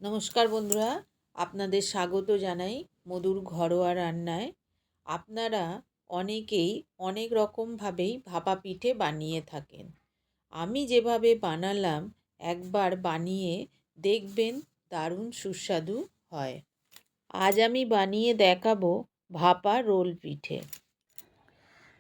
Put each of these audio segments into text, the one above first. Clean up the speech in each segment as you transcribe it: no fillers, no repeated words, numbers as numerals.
নমস্কার বন্ধুরা, আপনাদের স্বাগত জানাই মধুর ঘরোয়া রান্নায়। আপনারা অনেকেই অনেক রকমভাবেই ভাপা পিঠে বানিয়ে থাকেন। আমি যেভাবে বানালাম একবার বানিয়ে দেখবেন, দারুণ সুস্বাদু হয়। আজ আমি বানিয়ে দেখাবো ভাপা রোল পিঠে।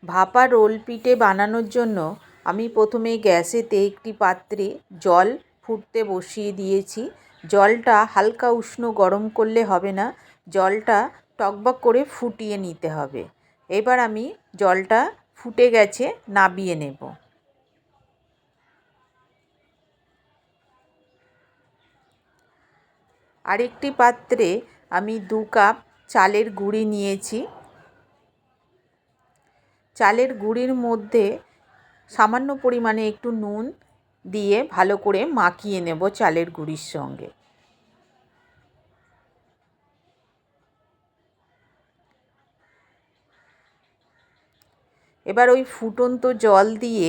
ভাপা রোল পিঠে বানানোর জন্য আমি প্রথমে গ্যাসেতে একটি পাত্রে জল ফুটতে বসিয়ে দিয়েছি। জলটা হালকা উষ্ণ গরম করলে হবে না, জলটা টকবক করে ফুটিয়ে নিতে হবে। এবার আমি জলটা ফুটে গেছে, নামিয়ে নেব। আরেকটি পাত্রে আমি 2 কাপ চালের গুঁড়ি নিয়েছি। চালের গুঁড়ির মধ্যে সামান্য পরিমাণে একটু নুন দিয়ে ভালো করে মাখিয়ে নেব চালের গুঁড়ির সঙ্গে। এবার ওই ফুটন্ত জল দিয়ে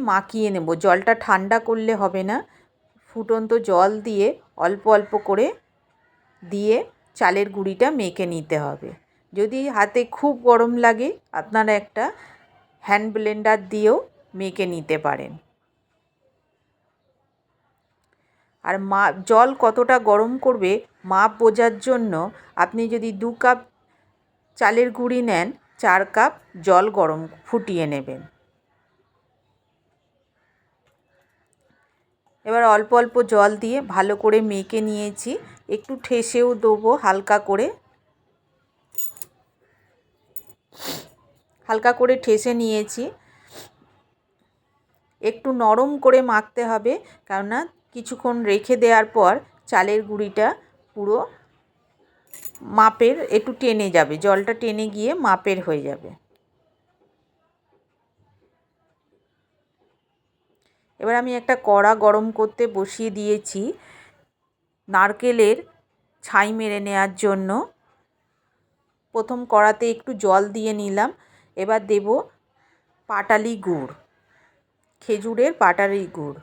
মাখিয়ে নেব। জলটা ঠান্ডা করলে হবে না, ফুটন্ত জল দিয়ে অল্প অল্প করে দিয়ে চালের গুঁড়িটা মেখে নিতে হবে। যদি হাতে খুব গরম লাগে আপনারা একটা হ্যান্ড ব্লেন্ডার দিয়েও মেখে নিতে পারেন। আর জল কতটা গরম করবে মাপ বোঝার জন্য আপনি যদি 2 কাপ চালের গুঁড়ি নেন, 4 কাপ জল গরম ফুটিয়ে নেবেন। এবার অল্প অল্প জল দিয়ে ভালো করে মেখে নিয়েছি। একটু ঠেসেও দেবো হালকা করে ঠেসে নিয়েছি। একটু নরম করে মাখতে হবে, কেননা কিছুক্ষণ রেখে দেওয়ার পর চালের গুঁড়িটা পুরো মাপের একটু টেনে যাবে, জলটা টেনে গিয়ে মাপের হয়ে যাবে। এবার আমি একটা কড়া গরম করতে বসিয়ে দিয়েছি নারকেলের ছাই মেরে নেওয়ার জন্য। প্রথম কড়াতে একটু জল দিয়ে নিলাম। এবার দেব পাটালি গুড়, খেজুরের পাটালি গুড়।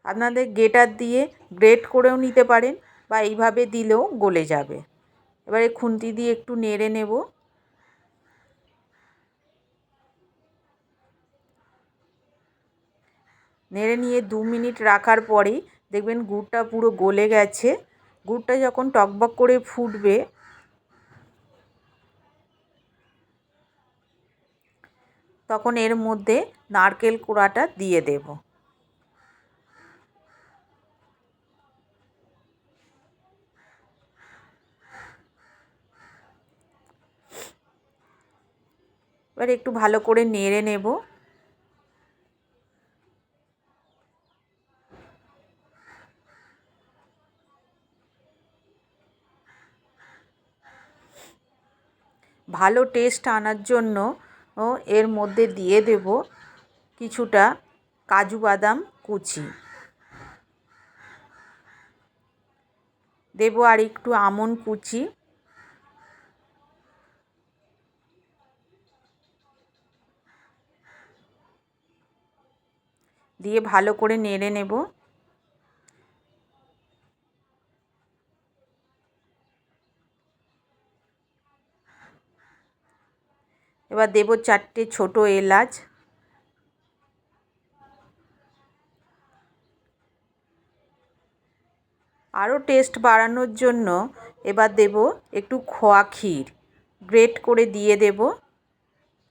আপনাদের গ্রেটার দিয়ে গ্রেট করেও নিতে পারেন বা এইভাবে দিলেও গলে যাবে। এবারে খুন্তি দিয়ে একটু নেড়ে নেব। নেড়ে নিয়ে 2 মিনিট রাখার পরেই দেখবেন গুড়টা পুরো গলে গেছে। গুড়টা যখন টকবক করে ফুটবে তখন এর মধ্যে নারকেল কোড়াটা দিয়ে দেব। এবার একটু ভালো করে নেড়ে নেব। ভালো টেস্ট আনার জন্য এর মধ্যে দিয়ে দেব কিছুটা কাজু বাদাম কুচি, দেব আর একটু আমন্ড কুচি, দিয়ে ভালো করে নেড়ে নেব। এবার দেব 4টে ছোট এলাচ, আরও টেস্ট বাড়ানোর জন্য এবার দেব একটু খোয়া ক্ষীর, গ্রেট করে দিয়ে দেব।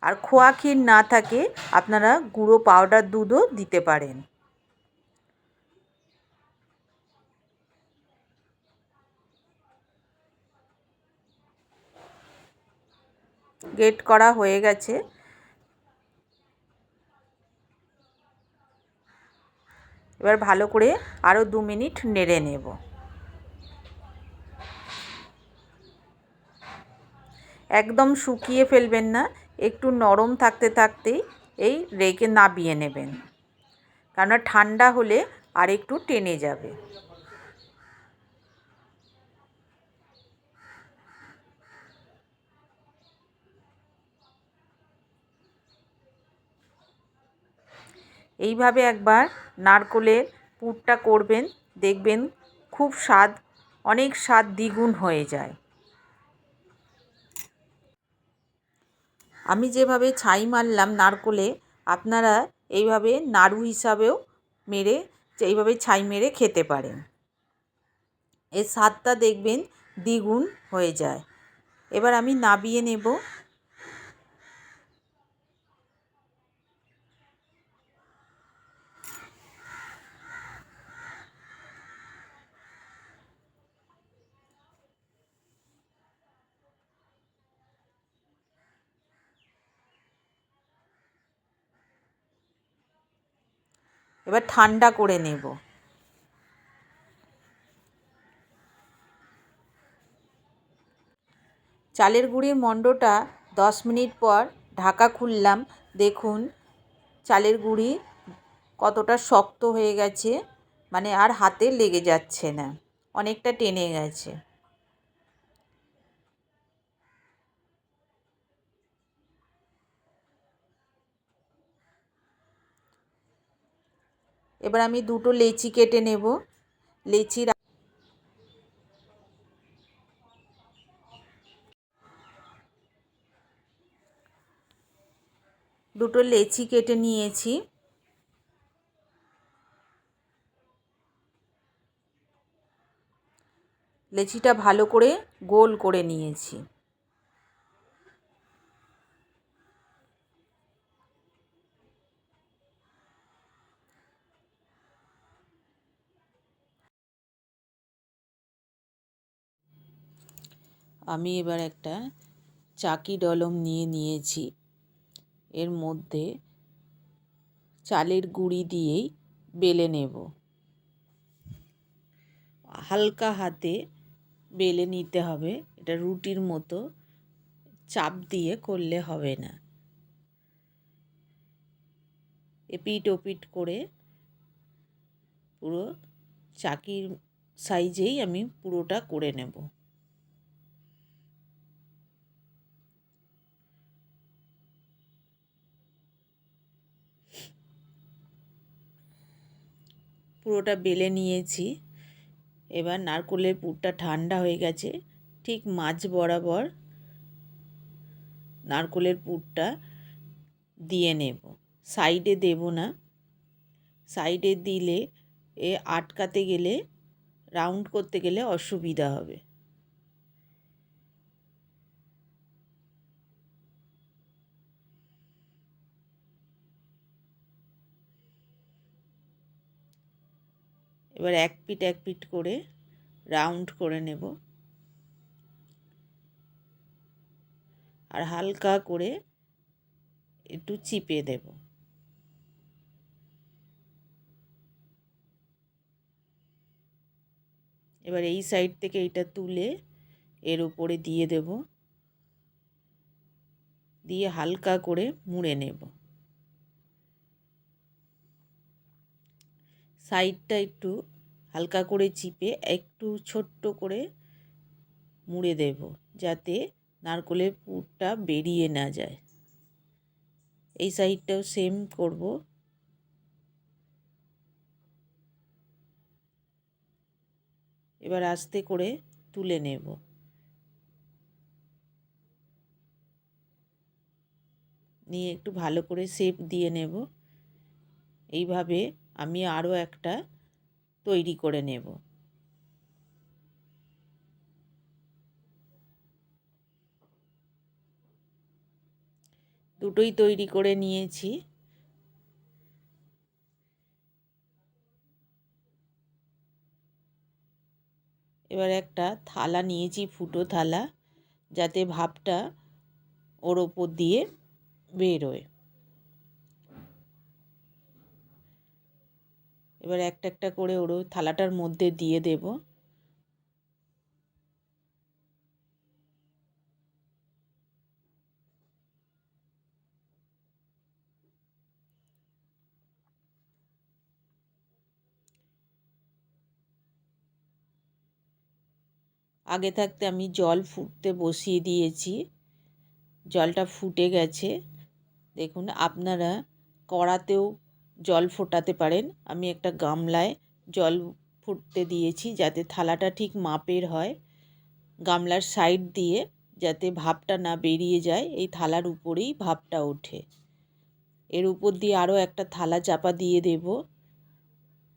আর খোয়া ক্ষীর না থাকে আপনারা গুঁড়ো পাউডার দুধও দিতে পারেন। গ্রেট করা হয়ে গেছে। এবার ভালো করে আরও 2 মিনিট নেড়ে নেব। একদম শুকিয়ে ফেলবেন না, একটু নরম থাকতে থাকতেই এই রেখে নামিয়ে নেবেন, কেননা ঠান্ডা হলে আর একটু টেনে যাবে। এইভাবে একবার নারকেলের পুরটা করবেন, দেখবেন খুব অনেক স্বাদ দ্বিগুণ হয়ে যায়। আমি যেভাবে ছাই মারলাম নারকোলে, আপনারা এইভাবে নাড়ু হিসাবেও এইভাবে ছাই মেরে খেতে পারেন। এর স্বাদটা দেখবেন দ্বিগুণ হয়ে যায়। এবার আমি নাবিয়ে নেব। এবার ঠান্ডা করে নেব। চালের গুঁড়ির মণ্ডটা 10 মিনিট পর ঢাকা খুললাম। দেখুন চালের গুঁড়ি কতটা শক্ত হয়ে গেছে, মানে আর হাতে লেগে যাচ্ছে না, অনেকটা টেনে গেছে। এবার আমি দুটো লেচি কেটে নেব। দুটো লেচি কেটে নিয়েছি। লেচিটা ভালো করে গোল করে নিয়েছি। আমি এবার একটা চাকি ডলম নিয়েছি। এর মধ্যে চালের গুঁড়ি দিয়েই বেলে নেব। হালকা হাতে বেলে নিতে হবে, এটা রুটির মতো চাপ দিয়ে করলে হবে না। এপিট ওপিট করে পুরো চাকির সাইজেই আমি পুরোটা করে নেব। পুরোটা বেলে নিয়েছি। এবার নারকোলের পুরটা ঠান্ডা হয়ে গেছে, ঠিক মাঝ বরাবর নারকোলের পুরটা দিয়ে নেব। সাইডে দেব না, সাইডে দিলে আটকাতে গেলে, রাউন্ড করতে গেলে অসুবিধা হবে। এবার এক পিঠ করে রাউন্ড করে নেব, আর হালকা করে একটু চিপে দেব। এবার এই সাইড থেকে এটা তুলে এর উপরে দিয়ে দেব, দিয়ে হালকা করে মুড়ে নেব। সাইডটা একটু হালকা করে চিপে একটু ছোট্ট করে মুড়ে দেব, যাতে নারকোলের পুরটা বেরিয়ে না যায়। এই সাইডটাও সেম করব। এবার আস্তে করে তুলে নেব। নিয়ে একটু ভালো করে শেপ দিয়ে নেব। এইভাবে আমি আরও একটা তৈরি করে নেব। দুটোই তৈরি করে নিয়েছি। এবার একটা থালা নিয়েছি, ফুটো থালা, যাতে ভাপটা ওর ওপর দিয়ে বেরোয়। এবার একটা একটা করে ওর থালাটার মধ্যে দিয়ে দেব। আগে থাকতে আমি জল ফুটতে বসিয়ে দিয়েছি, জলটা ফুটে গেছে। দেখুন আপনারা কড়াতেও জল ফোটাতে পারেন। আমি একটা গামলায় জল ফুটতে দিয়েছি যাতে থালাটা ঠিক মাপের হয়। গামলার সাইড দিয়ে যাতে ভাপটা না বেরিয়ে যায়, এই থালার উপরেই ভাপটা ওঠে। এর উপর দিয়ে আরও একটা থালা চাপা দিয়ে দেব,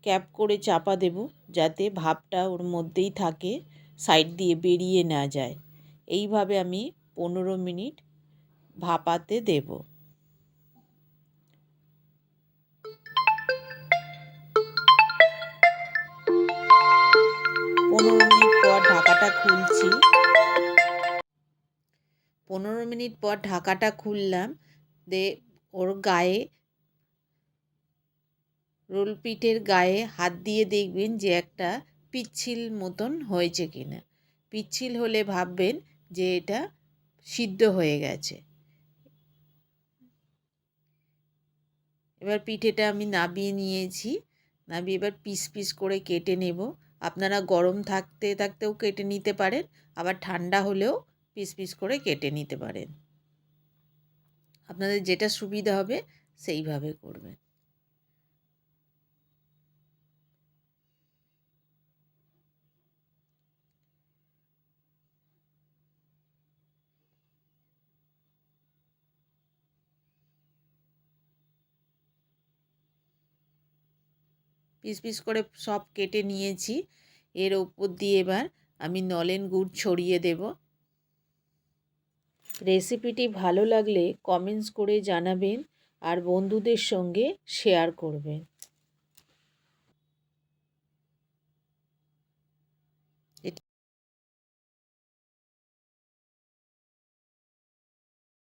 ক্যাপ করে চাপা দেব যাতে ভাপটা ওর মধ্যেই থাকে, সাইড দিয়ে বেরিয়ে না যায়। এইভাবে আমি 15 মিনিট ভাপাতে দেব। 15 মিনিট পর ঢাকাটা খুলছি। 15 মিনিট পর ঢাকাটা খুললাম, ওর গায়ে, রোল পিঠের গায়ে হাত দিয়ে দেখবেন যে একটা পিচ্ছিল মতন হয়েছে কিনা। পিচ্ছিল হলে ভাববেন যে এটা সিদ্ধ হয়ে গেছে। এবার পিঠেটা আমি নাবিয়ে নিয়েছি, নাবিয়ে এবার পিস পিস করে কেটে নেব। আপনারা গরম থাকতে থাকতেও কেটে নিতে পারেন, আবার ঠান্ডা হলেও পিস পিস করে কেটে নিতে পারেন। আপনাদের যেটা সুবিধা হবে সেইভাবে করবেন। পিস পিস করে সব কেটে নিয়েছি। এর ওপর দিয়ে এবার আমি নলেন গুড় ছড়িয়ে দেব। রেসিপিটি ভালো লাগলে কমেন্টস করে জানাবেন আর বন্ধুদের সঙ্গে শেয়ার করবেন।